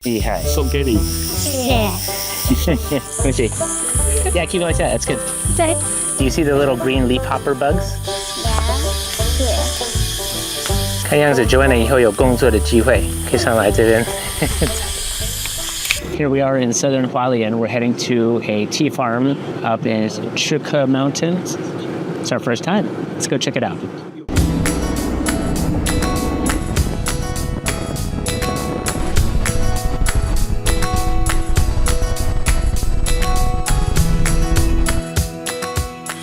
厉害，送给你。谢谢。恭喜。Yeah, keep going. That's good. 对。Do you see the little green leafhopper bugs? 是。看样子 Joanna 以后有工作的机会，可以上来这边。Here we are in southern Hualien. We're heading to a tea farm up in Chuka Mountains. It's our first time. Let's go check it out.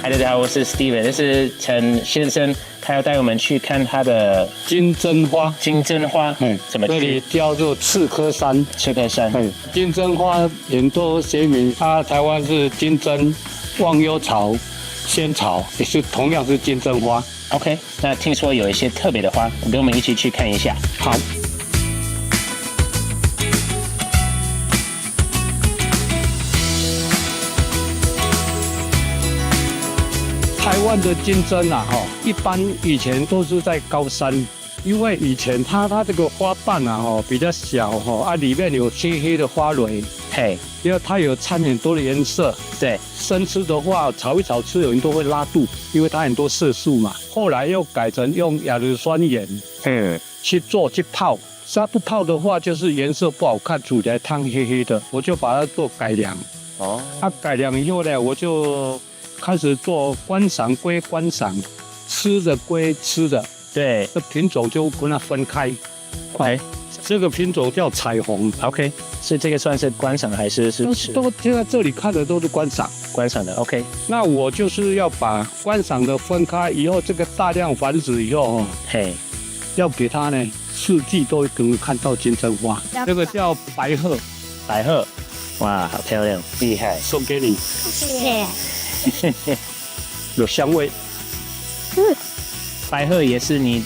Hi， 大家好，我是 Steven， 这是陈先生，他要带我们去看他的金针花，金针花，怎么这里叫做赤科山，赤科山，金针花很多学名，它台湾是金针、忘忧草、仙草，也是同样是金针花。OK， 那听说有一些特别的花，跟我们一起去看一下。好。台湾的金针啊，一般以前都是在高山，因为以前它这个花瓣啊，比较小里面有黑黑的花蕊，因为它有掺很多的颜色。对，生吃的话，炒一炒吃，有人都会拉肚，因为它很多色素嘛。后来又改成用亚硫酸盐，去泡。它不泡的话，就是颜色不好看，煮起来汤黑黑的。我就把它做改良。改良以后呢，我就开始做观赏归观赏，吃的归吃的。对，这品种就跟它分开。这个品种叫彩虹。OK， 所以这个算是观赏还是吃？都现在这里看的都是观赏。观赏的 OK。那我就是要把观赏的分开以后，这个大量繁殖以后要给它呢四季都能看到金针花。这个叫白鹤。白鹤，哇，好漂亮，厉害，送给你。谢谢。有香味。白鹤也是你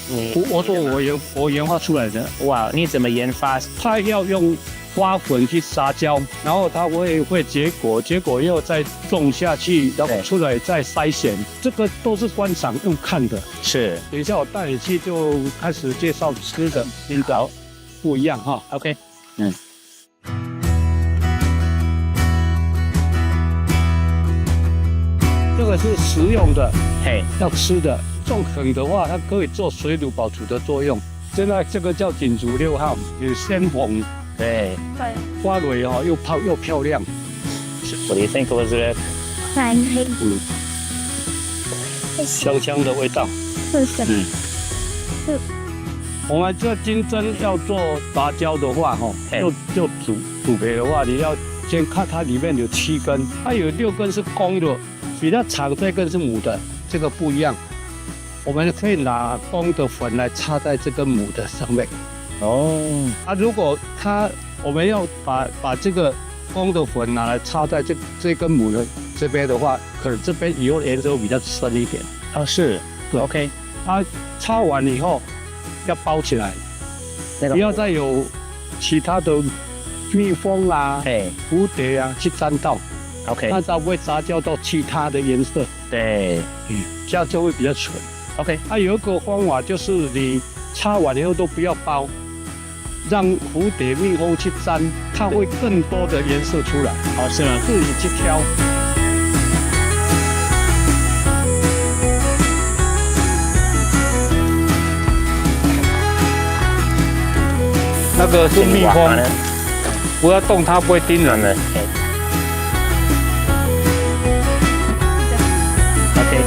我研发出来的。哇，你怎么研发？它要用花粉去撒娇，然后它会结果，结果又再种下去，然后出来再筛选。这个都是观赏用看的。是。等一下我带你去就开始介绍吃的，好，不一样哈。OK。这个是食用的，要吃的。种梗的话，它可以做水土保持的作用。现在这个叫锦竹6号，有鲜红，花蕊又泡又漂亮。What do you think, Elizabeth? 香香的味道。我们这金针要做杂交的话，就煮培的话，你要先看它里面有7根，它有6根是公的，比较长这根是母的，这个不一样。我们可以拿公的粉来插在这根母的上面。如果我们要把这个公的粉拿来插在这根母的这边的话，可能这边以后颜色会比较深一点。是，对 ，OK。它插完以后要包起来，不要再有其他的蜜蜂啊、蝴蝶啊去沾到。OK， 那它不会杂交到其他的颜色。对，这样就会比较纯。OK， 有一个方法就是你插完以后都不要包，让蝴蝶、蜜蜂去沾，它会更多的颜色出来。是吗？自己去挑。那个是蜜蜂，不要动它，不会叮人的。OK，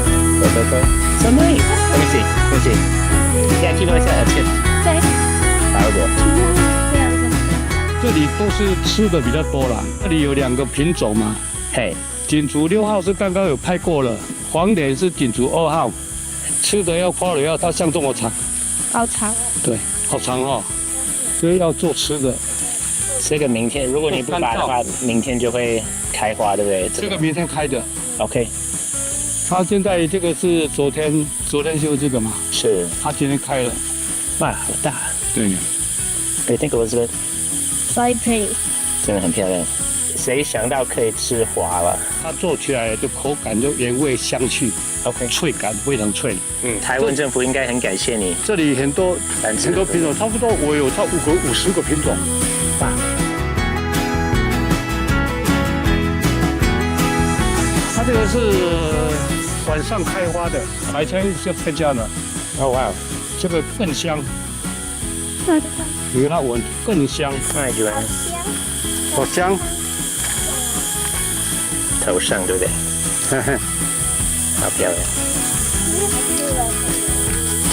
So nice. Let me see. Yeah, keep going. That's good. 对。白果。这里都是吃的比较多啦。这里有2个品种嘛。锦竹6号是刚刚有拍过了，黄连是锦竹2号。吃的花蕊要它像这么长。好长。对，好长所以要做吃的。这个明天，如果你不拔的话，明天就会开花，对不对？这个明天开的。OK。它现在这个是昨天修这个嘛？是。它今天开了。哇，好大。对。I think Elizabeth. Very pretty. 真的很漂亮。谁想到可以吃花了？它做起来的口感就原味香气。OK， 脆感非常脆。台湾政府应该很感谢你。这里很多品种，差不多我有50个品种。个是晚上开花的，白天就开价了。哦哇，这个更香，你给它闻更香，那你觉得好香。头上对不对？好漂亮。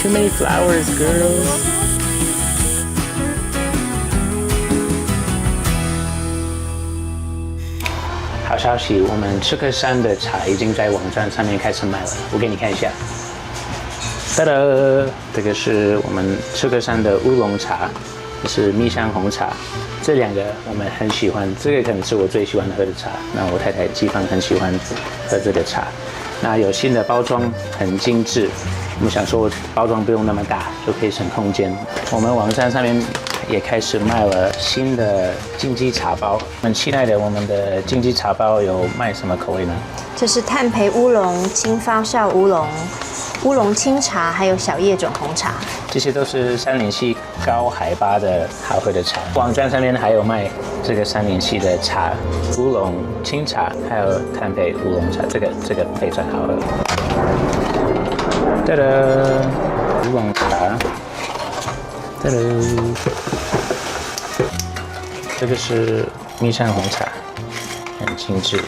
Too many flowers, girls. 好消息，我们赤科山的茶已经在网站上面开始卖了，我给你看一下。哒哒，这个是我们赤科山的乌龙茶，这是蜜香红茶，这两个我们很喜欢，这个可能是我最喜欢喝的茶。那我太太季芳很喜欢喝这个茶。那有新的包装，很精致。我们想说包装不用那么大，就可以省空间。我们网站上面也开始卖了新的金鸡茶包。很期待的，我们的金鸡茶包有卖什么口味呢？这是炭焙乌龙、轻发酵乌龙、乌龙清茶，还有小叶种红茶。这些都是山林系高海拔的好喝的茶。网站上面还有卖这个山林系的茶，乌龙清茶，还有炭焙乌龙茶，这个非常好喝。哒哒，乌龙茶，哒哒，这个是蜜香红茶，很精致，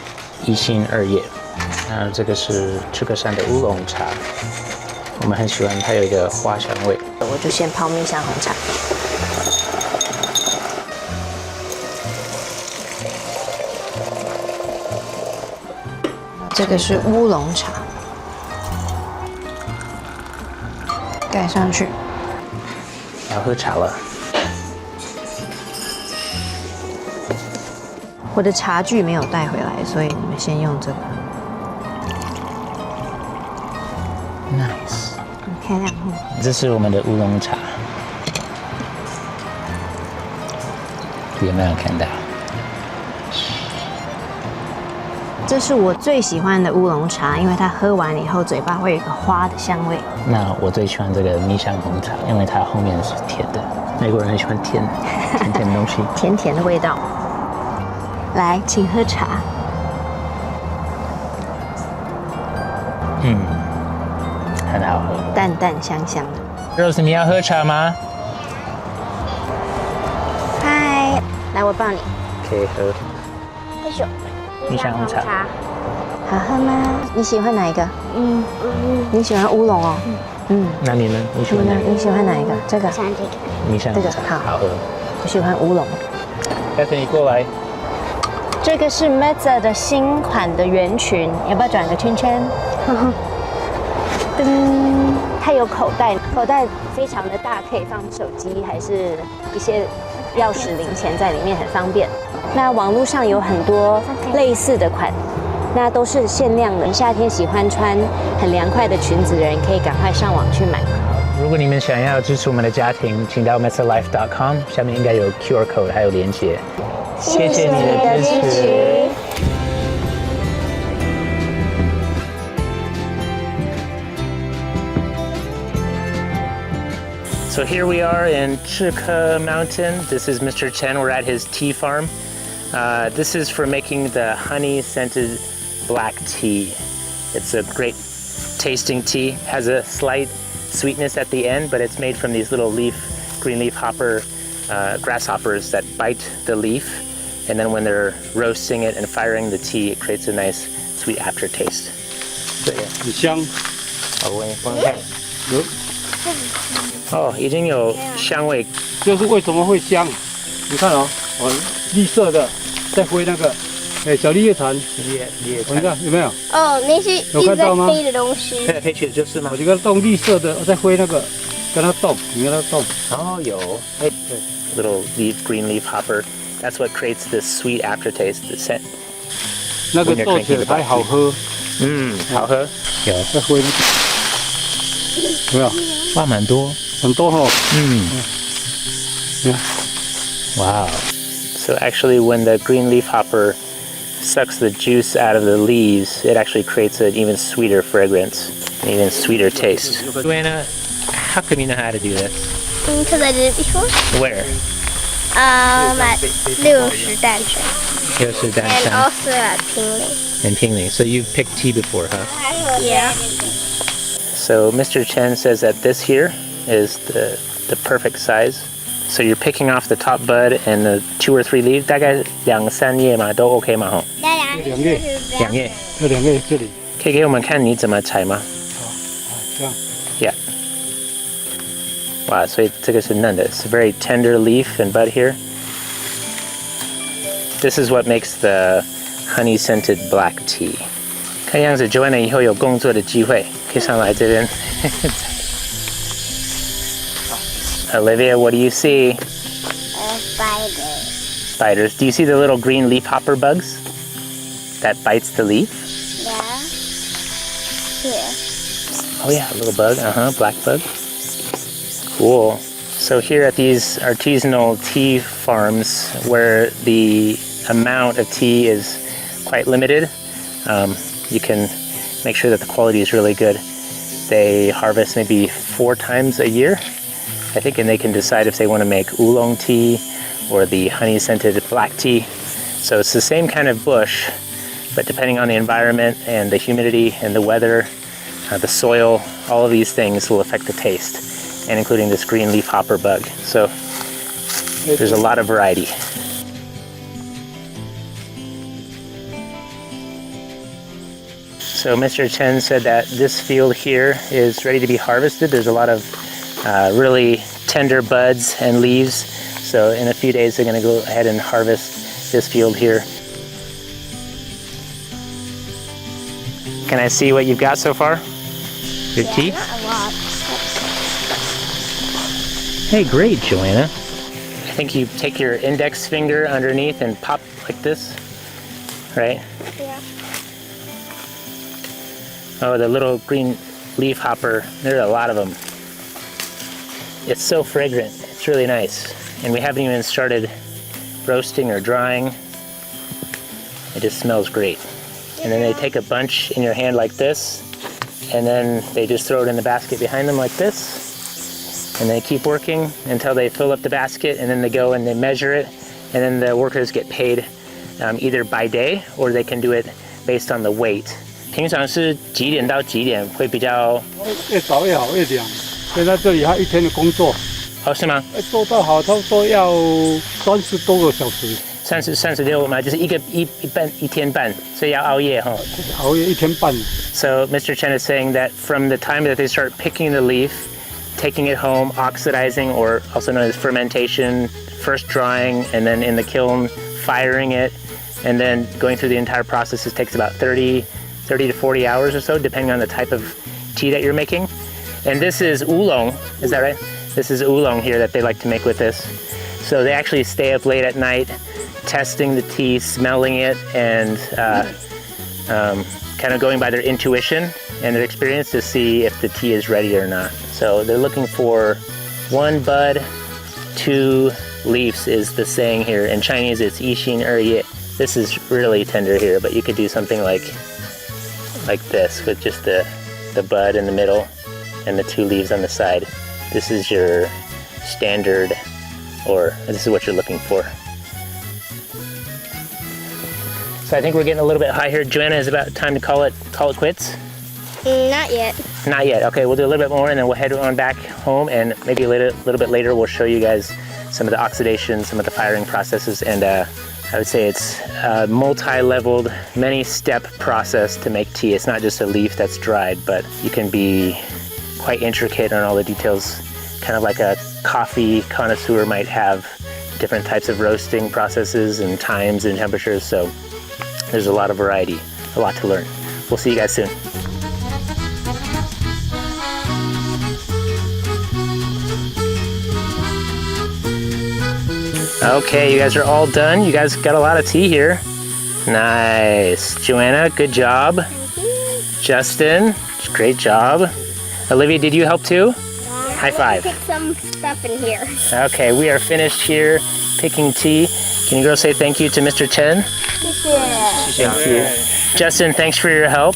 一心二叶。那这个是赤科山的乌龙茶。我们很喜欢它有一个花香味。我就先泡蜜香红茶。这个是乌龙茶，盖上去。要喝茶了。我的茶具没有带回来，所以你们先用这个。Nice。很漂亮哦。这是我们的乌龙茶，有没有看到？这是我最喜欢的乌龙茶，因为它喝完以后嘴巴会有一个花的香味。那我最喜欢这个蜜香红茶，因为它后面是甜的。美国人很喜欢甜的东西。甜甜的味道。来，请喝茶。很好喝。淡淡香香的。Rose， 你要喝茶吗？嗨，来，我抱你。可以喝。不是蜜香红茶。好喝吗？你喜欢哪一个？你喜欢乌龙哦。那你呢？你喜欢哪个？你喜欢哪一个？这个。像这个。蜜香红茶，这个好好喝。我喜欢乌龙。Catherine， 你过来。这个是 Mezza 的新款的圆裙，要不要转个圈圈？噔，它有口袋，口袋非常的大，可以放手机，还是一些钥匙、零钱在里面，很方便。那网络上有很多类似的款，那都是限量的。夏天喜欢穿很凉快的裙子的人，可以赶快上网去买。如果你们想要支持我们的家庭，请到 mezzalife.com， 下面应该有 QR code 还有连结。谢谢你的支持。So here we are in Chukha Mountain. This is Mr. Chen. We're at his tea farm. This is for making the honey-scented black tea. It's a great tasting tea. Has a slight sweetness at the end, but it's made from these little green leaf hopper grasshoppers that bite the leaf. And then when they're roasting it and firing the tea, it creates a nice sweet aftertaste. 很香。好，我闻看。哦，已经有香味。就是为什么会香？你看哦，绿色的在挥那个，小绿叶蝉，你看有没有？哦，那是一直在飞的东西。飞来飞去的就是吗？我这个动绿色的在挥那个，跟它动，你跟它动。哦，有。哎，对 ，little green leaf hopper. That's what creates this sweet aftertaste, the scent. 那个做起来还好喝。好喝。有。在挥那个，有没有？哇，蛮多。很多哦。Wow. So actually, when the green leaf hopper sucks the juice out of the leaves, it actually creates an even sweeter fragrance, an even sweeter taste. Joanna, how come you know how to do this? Because I did it before. Where? At 60蛋城.又是丹 and 山 also at Pingling. and Pingling. So you've picked tea before, huh? Yeah. So Mr. Chen says that this here is the perfect size. So you're picking off the top bud and the 2 or 3 leaves. 大概2、3叶嘛，都 OK 嘛，吼。2叶， 2叶，这2叶这里，可以给我们看你怎么采吗？这样。 Yeah. 哇，所以这个是嫩的。It's a very tender leaf and bud here. This is what makes the honey-scented black tea. 看样子 Joanna 以后有工作的机会，可以上来这边。Olivia, what do you see? A spider. Spiders. Do you see the little green leafhopper bugs that bites the leaf? Yeah. Here. Oh yeah, a little bug. Black bug. Cool. So here at these artisanal tea farms where the amount of tea is quite limited, you can make sure that the quality is really good. They harvest maybe 4 times a year, I think, and they can decide if they want to make oolong tea or the honey-scented black tea. So it's the same kind of bush, but depending on the environment and the humidity and the weather, the soil, all of these things will affect the taste, and including this green leafhopper bug. So there's a lot of variety. So Mr. Chen said that this field here is ready to be harvested. There's a lot of really tender buds and leaves. So in a few days, they're going to go ahead and harvest this field here. Can I see what you've got so far? Your tea? Not a lot. Hey, great, Joanna. I think you take your index finger underneath and pop like this, right? Yeah. Oh, the little green leaf hopper. There are a lot of them. It's so fragrant. It's really nice. And we haven't even started roasting or drying. It just smells great. And then they take a bunch in your hand like this, and then they just throw it in the basket behind them like this. And they keep working until they fill up the basket, and then they go and they measure it, and then the workers get paid either by day or they can do it based on the weight. 平常是几点到几点会比较？越早越好，越凉。现在这里还1天的工作，哦，是吗？做到好差不多要30多个小时。36嘛，就是一天半，所以要熬夜哈。熬夜1天半。So Mr. Chen is saying that from the time that they start picking the leaf, taking it home, oxidizing, or also known as fermentation, first drying, and then in the kiln, firing it, and then going through the entire process, it takes about 30 to 40 hours or so, depending on the type of tea that you're making. And this is oolong, is that right? This is oolong here that they like to make with this. So they actually stay up late at night, testing the tea, smelling it, and kind of going by their intuition and their experience to see if the tea is ready or not. So they're looking for 1 bud, 2 leaves is the saying here. In Chinese, it's 一心二叶. This is really tender here, but you could do something like this with just the bud in the middle and the 2 leaves on the side. This is your standard, or this is what you're looking for. So I think we're getting a little bit high here. Joanna, is it about time to call it quits? Not yet. Not yet. Okay, we'll do a little bit more and then we'll head on back home, and maybe a little bit later we'll show you guys some of the oxidation, some of the firing processes, and I would say it's a multi-leveled, many-step process to make tea. It's not just a leaf that's dried, but you can be quite intricate on all the details, kind of like a coffee connoisseur might have different types of roasting processes and times and temperatures. So there's a lot of variety, a lot to learn. We'll see you guys soon. Okay, you guys are all done. You guys got a lot of tea here. Nice. Joanna, good job. Justin, great job. Olivia, did you help too? High five. Pick some stuff in here. Okay, we are finished here picking tea. Can you girls say thank you to Mr. Chen? Thank you. Justin, thanks for your help.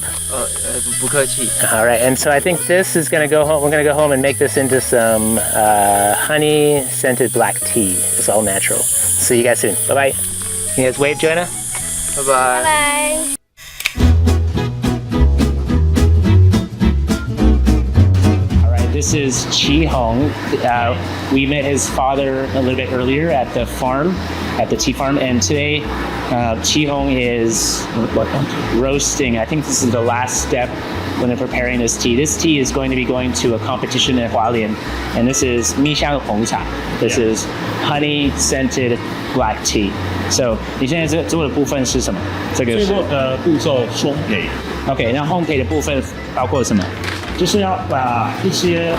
不客气。 All right, and so I think this is gonna go home. We're gonna go home and make this into some honey-scented black tea. It's all natural. See you guys soon. Bye-bye. Can you guys wave, Joanna? 拜拜。拜。All right, this is Chi Hong. We met his father a little bit earlier at the farm, at the tea farm, and today Chi Hong is roasting. I think this is the last step when they're preparing this tea. This tea is going to be going to a competition in Hualien, and this is Mi Xiang Hong Cha. This is honey scented black tea. So 你现在做的部分是什么？这个是步骤烘焙， OK， 那烘焙的部分包括什么就是要把一些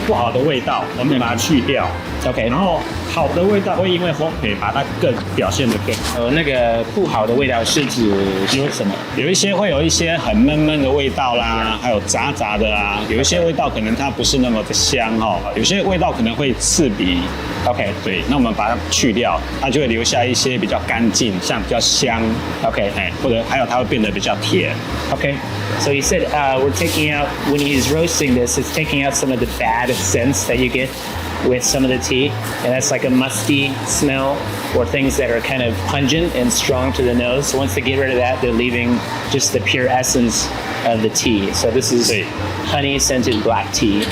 不好的味道，我们把它去掉。 ？OK， 然后好的味道会因为烘焙把它更表现得更好。那个不好的味道是指有什么？有一些会有一些很闷闷的味道啦，还有杂杂的啊，有一些味道可能它不是那么的香哦，有些味道可能会刺鼻。OK， 对，那我们把它去掉，它就会留下一些比较干净，像比较香。OK， 哎，或者还有它会变得比较甜。Okay, so he said we're taking out, when he's roasting this, it's taking out some of the bad scents that you get with some of the tea. And that's like a musty smell or things that are kind of pungent and strong to the nose. So once they get rid of that, they're leaving just the pure essence of the tea. So this is honey scented black tea.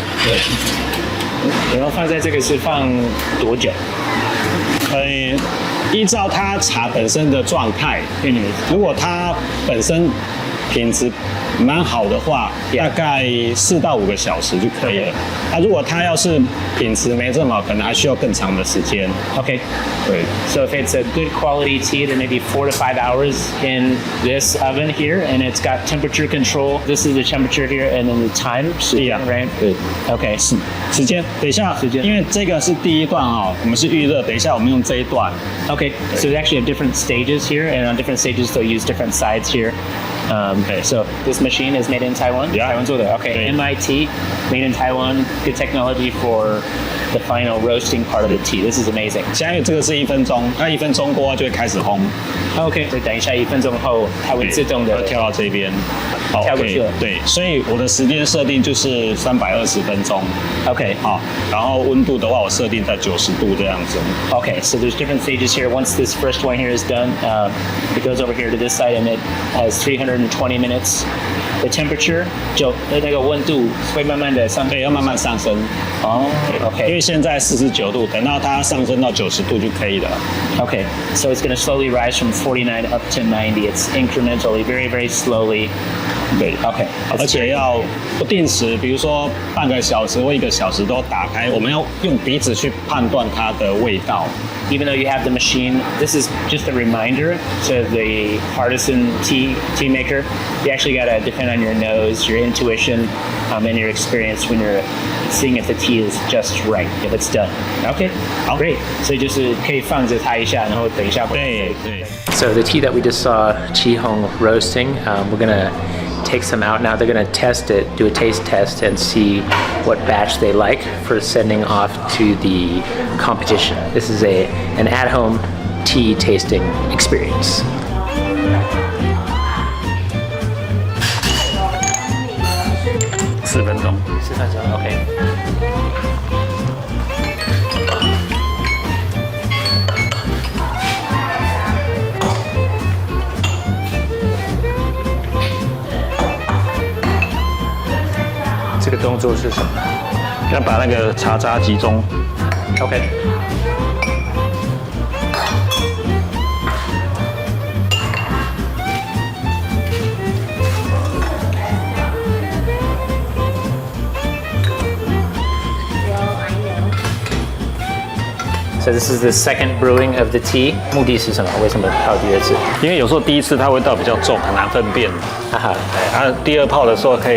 然后放在这个是放多久？依照它茶本身的状态，如果它本身品质蛮好的话，大概4到5个小时就可以了。那如果它要是品质没这么好，可能还需要更长的时间。Okay. 对。 So if it's a good quality tea, then maybe 4 to 5 hours in this oven here, and it's got temperature control. This is the temperature here, and then the time. Yeah. Right. Good. Okay. 时间，等一下，因为这个是第一段哦，我们是预热，等一下我们用这一段。Okay. So they actually have different stages here, and on different stages they'll use different sides here. So this machine is made in Taiwan. Yeah. 台湾做的. Okay. MIT, made in Taiwan. Good technology for the final roasting part of the tea. This is amazing. 现在这个是1分钟，那1分钟过后就会开始烘。OK， 所以等一下1分钟后，它会自动的跳到这边，好，跳过去了。对，所以我的时间设定就是320分钟。OK， 好，然后温度的话，我设定在90度这样子。Okay, so there's different stages here. Once this first one here is done, it goes over here to this side, and it has 320 minutes. The temperature 就那个温度会慢慢的上，对，要慢慢上升。哦，OK， 因为现在49度，等到它上升到90度就可以了。Okay, so it's going to slowly rise from 49 up to 90. It's incrementally, very, very slowly. 对 ，OK， 而且要不定时，比如说半个小时或1个小时都打开，我们要用鼻子去判断它的味道。Even though you have the machine, this is just a reminder to the artisan tea maker. You actually got to depend on your nose, your intuition, and your experience when you're seeing if the tea is just right, if it's done. Okay, great. 所以就是可以放着它一下，然后等一下。对对。So the tea that we just saw Chi Hong roasting, we're gonna take some out now. They're gonna test it, do a taste test, and see what batch they like for sending off to the competition. This is an at-home tea tasting experience. 4分钟。4分钟 ，OK。这个动作是什么？要把那个茶渣集中。OK。So this is the second brewing of the tea. 目的是什么？为什么泡第二次？因为有时候第一次它味道比较重，很难分辨。哈哈。第二泡的时候可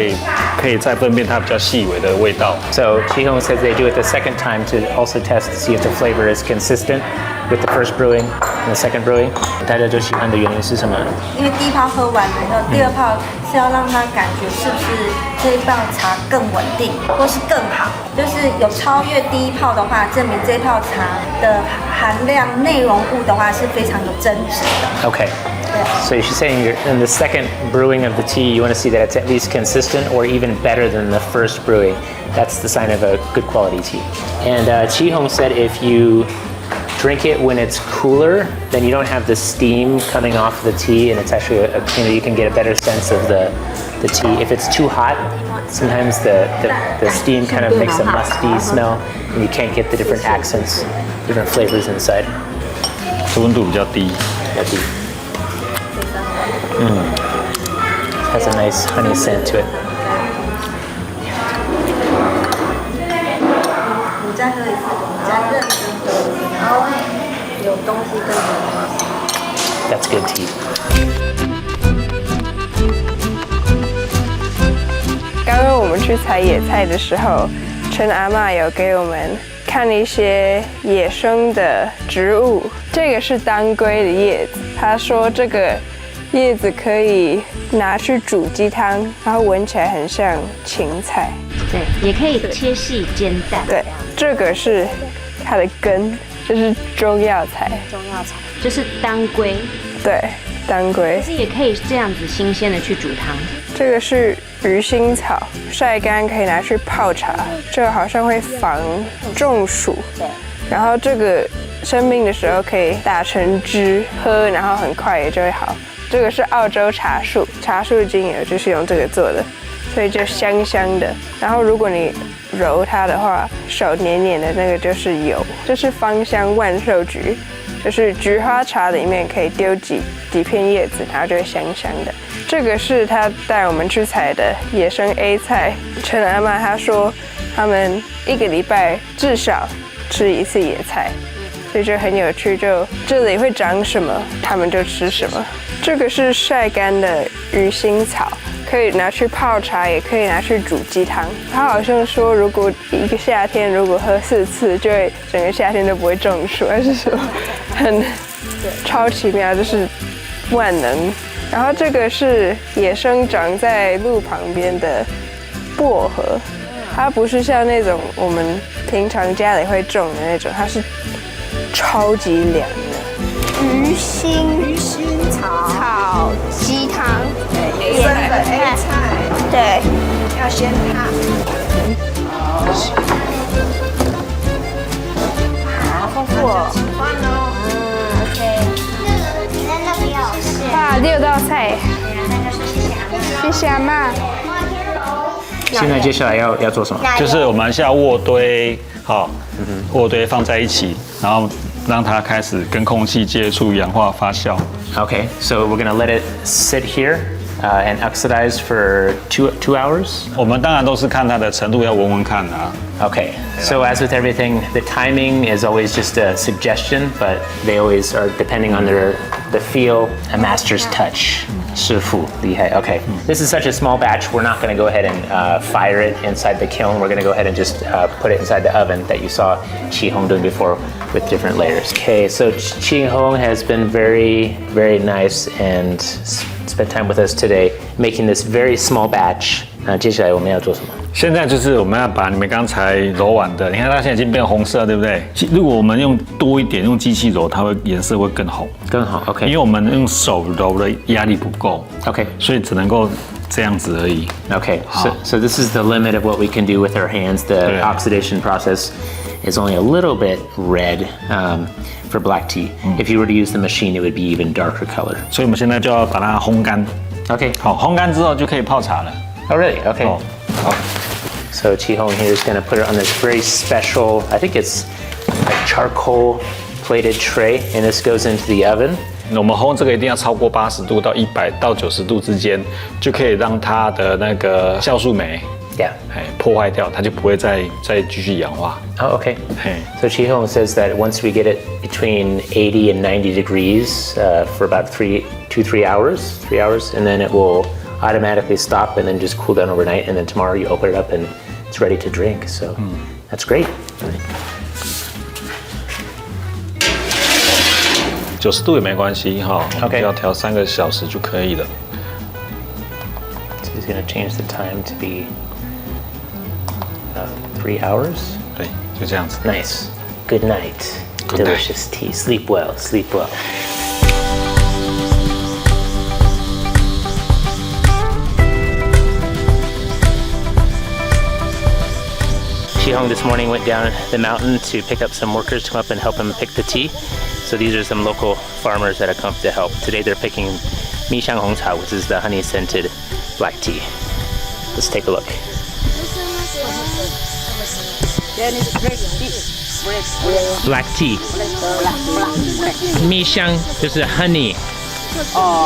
以再分辨它比较细微的味道。So Chi Hong says they do it the second time to also test to see if the flavor is consistent with the first brewing and the second brewing. 大家最喜欢的原因是什么？因为第一泡喝完了以后，第二泡是要让他感觉是不是这一泡茶更稳定，或是更好，就是有超越第一泡的话，证明这一泡茶的含量内容物的话是非常有增值的。Okay. So you're saying in the second brewing of the tea, you want to see that it's at least consistent or even better than the first brewing. That's the sign of a good quality tea. And Chi Hong said if you drink it when it's cooler, then you don't have the steam coming off the tea, and it's actually you can get a better sense of the tea. If it's too hot, sometimes the steam kind of makes a musty smell, and you can't get the different accents, different flavors inside. 这温度比较低。 Has a nice honey scent to it. 你再喝一次，你再认真喝，然后有东西跟着吗？ That's good tea. 刚刚我们去采野菜的时候，陈阿嬷有给我们看一些野生的植物。这个是当归的叶子，她说这个叶子可以拿去煮鸡汤，然后闻起来很像芹菜。对，也可以切细煎蛋。对，这个是它的根，这是中药材。中药材就是当归，对，当归可。是也可以这样子新鲜的去煮汤。这个是鱼腥草，晒干可以拿去泡茶，这个好像会防中暑。对，然后这个生病的时候可以打成汁喝，然后很快也就会好。这个是澳洲茶树，茶树精油就是用这个做的，所以就香香的。然后如果你揉它的话，手黏黏的那个就是油。这是芳香万寿菊，就是菊花茶里面可以丢几片叶子，然后就会香香的。这个是他带我们去采的野生 A 菜。陈阿嬷她说，他们1个礼拜至少吃1次野菜，所以就很有趣。就这里会长什么，他们就吃什么。这个是晒干的鱼腥草，可以拿去泡茶，也可以拿去煮鸡汤。他好像说，如果一个夏天如果喝4次，就会整个夏天都不会中暑，还是说很超奇妙，就是万能。然后这个是野生长在路旁边的薄荷，它不是像那种我们平常家里会种的那种，它是超级凉的。鱼腥草鸡汤，对，野生的 A 菜，对，要先烫。好丰富哦。喜欢哦。OK。那个要谢。哇，6道菜，那就是谢谢阿妈。谢谢阿妈。现在接下来要做什么？就是我们要卧堆，好，卧堆放在一起，然后让它开始跟空气接触，氧化发酵。 Okay, so we're gonna let it sit here and oxidize for two hours. 我们当然都是看它的程度，要闻闻看啊。 Okay, so as with everything, the timing is always just a suggestion, but they always are depending on the feel, a master's touch. 师傅厉害. Okay, this is such a small batch. We're not going to go ahead and fire it inside the kiln. We're going to go ahead and just put it inside the oven that you saw Chi Hong doing before with different layers. Okay, so Chi Hong has been very, very nice and spent time with us today, making this very small batch. 接下来我们要做什么？现在就是我们要把你们刚才揉完的，你看它现在已经变红色，对不对？如果我们用多一点，用机器揉，它会颜色会更红。更好 ，OK。因为我们用手揉的压力不够 ，OK，所以只能够这样子而已。Okay, so this is the limit of what we can do with our hands. The oxidation process is only a little bit red for black tea. If you were to use the machine, it would be even darker color. 所以我们现在就要把它烘干。Okay. 好，烘干之后就可以泡茶了。 Oh, really? Okay. So Chi Hong here is going to put it on this very special, I think it's a charcoal plated tray, and this goes into the oven. 我们烘这个一定要超过80度到100到90度之间，就可以让它的那个酵素酶 Yeah. 破坏掉，它就不会再继续氧化。 Oh, okay. Hey. So Chi Hong says that once we get it between 80 and 90 degrees for about 3 hours, and then it will automatically stop and then just cool down overnight, and then tomorrow you open it up and it's ready to drink. So that's great. 90度也没关系哈 OK 只要调3个小时就可以了。 So he's going to change the time to be 3 hours. 对，就这样子。 Nice. Good night. Good night. Delicious tea. Sleep well. Sleep well. Chi Hong this morning went down the mountain to pick up some workers to come up and help him pick the tea. So these are some local farmers that have come to help. Today they're picking Mi Xiang Hong Cha, which is the honey scented black tea. Let's take a look. Black tea. Mi Xiang 就是 honey，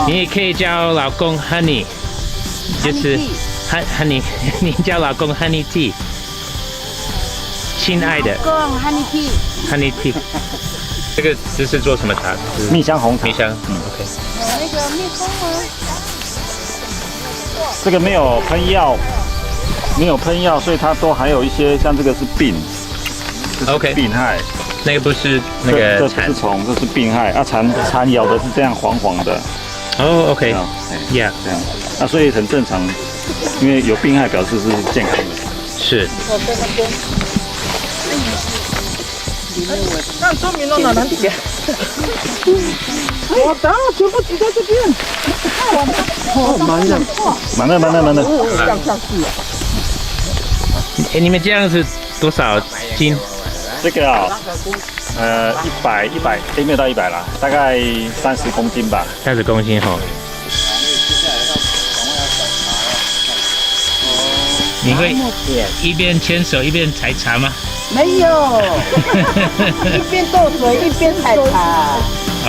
你也可以叫老公 honey， 就是 honey， 你叫老公 honey tea。亲爱的 honey tea， tea， 这个是做什么茶？蜜香红茶。蜜香，OK。那个蜜蜂吗？这个没有喷药，所以它都还有一些像这个是病。OK， 病害，那个不是那个这不是虫，这是病害啊。蝉咬的是这样黄黄的。哦 ，OK，Yeah， 这样啊，所以很正常，因为有病害表示是健康的。是。那说明了哪能点？我当然全部挤在这边。满了。上去。哎，你们这样子多少斤？这个啊，100，没有到100啦，大概30公斤吧。30公斤哈。你会一边牵手一边采茶吗？没有，一边斗水一边采茶。哦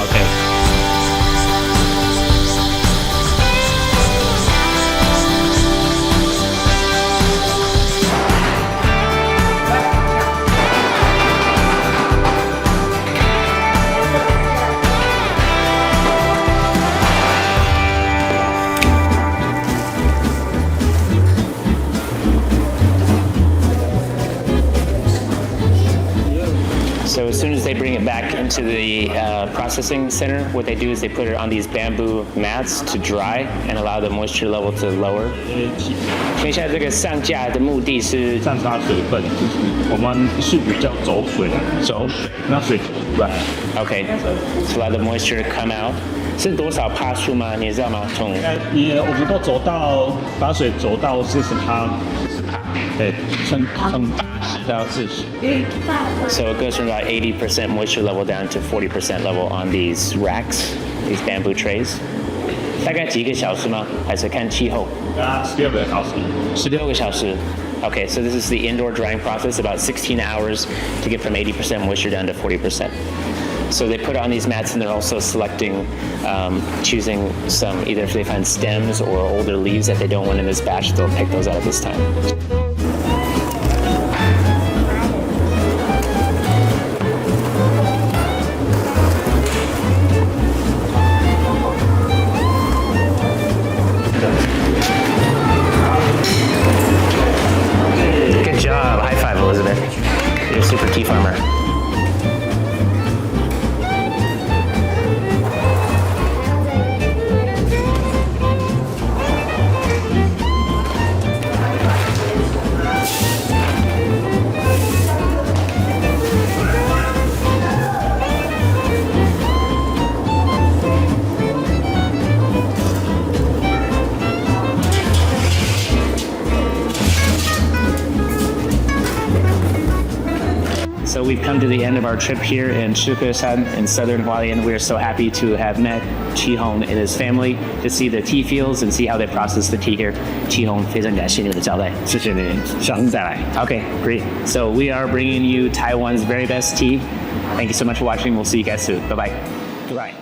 ，OK。So as soon as they bring it back into the processing center, what they do is they put it on these bamboo mats to dry and allow the moisture level to lower. 请问一下，这个上架的目的是散发水分，我们术语叫走水，让水出来。OK， to allow the moisture to come out. 是多少帕数吗？你知道吗？从我们都把水走到40%，对，从80到40。So it goes from about 80% moisture level down to 40% level on these racks, these bamboo trays. 大概几个小时吗？还是看气候？16个小时。16个小时。Okay, so this is the indoor drying process, about 16 hours to get from 80% moisture down to 40%. So they put it on these mats and they're also selecting, choosing some, either if they find stems or older leaves that they don't want in this batch, they'll pick those out at this time. Good job. High five, Elizabeth. You're a super tea farmer. So we've come to the end of our trip here in Shukushan in southern Hualien. We are so happy to have met Chi Hong and his family to see the tea fields and see how they process the tea here. Chi Hong, 非常感谢你们的招待。谢谢你，下次再来。Okay, great. So we are bringing you Taiwan's very best tea. Thank you so much for watching. We'll see you guys soon. Bye-bye. Goodbye.